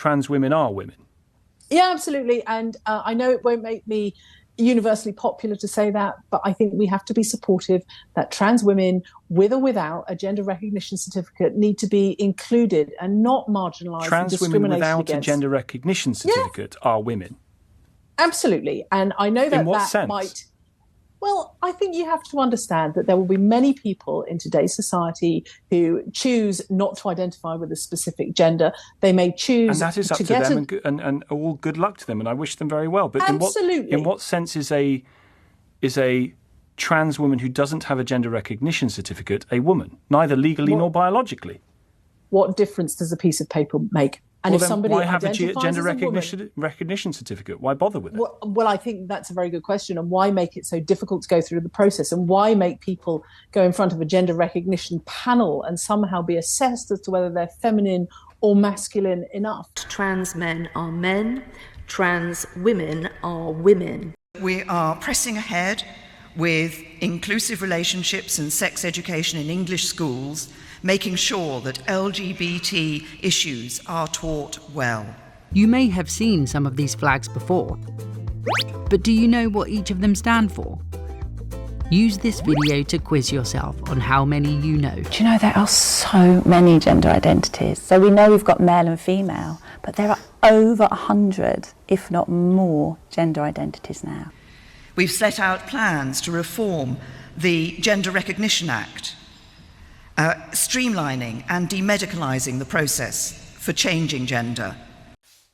trans women are women. Yeah, absolutely. And I know it won't make me universally popular to say that, but I think we have to be supportive that trans women, with or without a gender recognition certificate, need to be included and not marginalised. Trans women without a gender recognition certificate are women. Absolutely. And I know that in what sense? Might... Well, I think you have to understand that there will be many people in today's society who choose not to identify with a specific gender. They may choose, and that is up to them, and all good luck to them, and I wish them very well. But absolutely, in what sense is a trans woman who doesn't have a gender recognition certificate a woman, neither legally nor biologically? What difference does a piece of paper make? And well, if somebody why have a gender recognition certificate? Why bother with it? Well, I think that's a very good question. And why make it so difficult to go through the process? And why make people go in front of a gender recognition panel and somehow be assessed as to whether they're feminine or masculine enough? Trans men are men. Trans women are women. We are pressing ahead with inclusive relationships and sex education in English schools, making sure that LGBT issues are taught well. You may have seen some of these flags before, but do you know what each of them stand for? Use this video to quiz yourself on how many you know. Do you know there are so many gender identities? So we know we've got male and female, but there are over 100, if not more, gender identities now. We've set out plans to reform the Gender Recognition Act, streamlining and demedicalising the process for changing gender.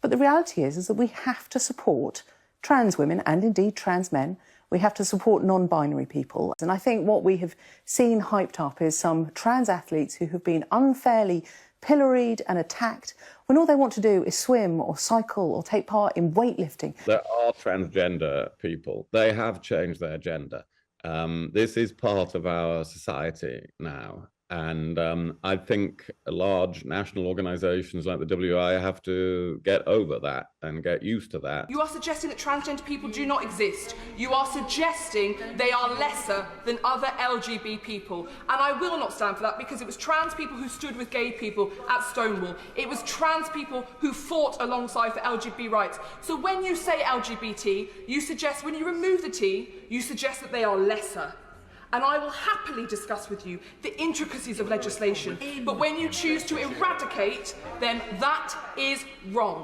But the reality is that we have to support trans women and indeed trans men. We have to support non-binary people. And I think what we have seen hyped up is some trans athletes who have been unfairly pilloried and attacked when all they want to do is swim or cycle or take part in weightlifting. There are transgender people. They have changed their gender. This is part of our society now. And I think large national organisations like the WI have to get over that and get used to that. You are suggesting that transgender people do not exist. You are suggesting they are lesser than other LGBT people. And I will not stand for that, because it was trans people who stood with gay people at Stonewall. It was trans people who fought alongside for LGBT rights. So when you say LGBT, you suggest, when you remove the T, you suggest that they are lesser. And I will happily discuss with you the intricacies of legislation. But when you choose to eradicate, then that is wrong.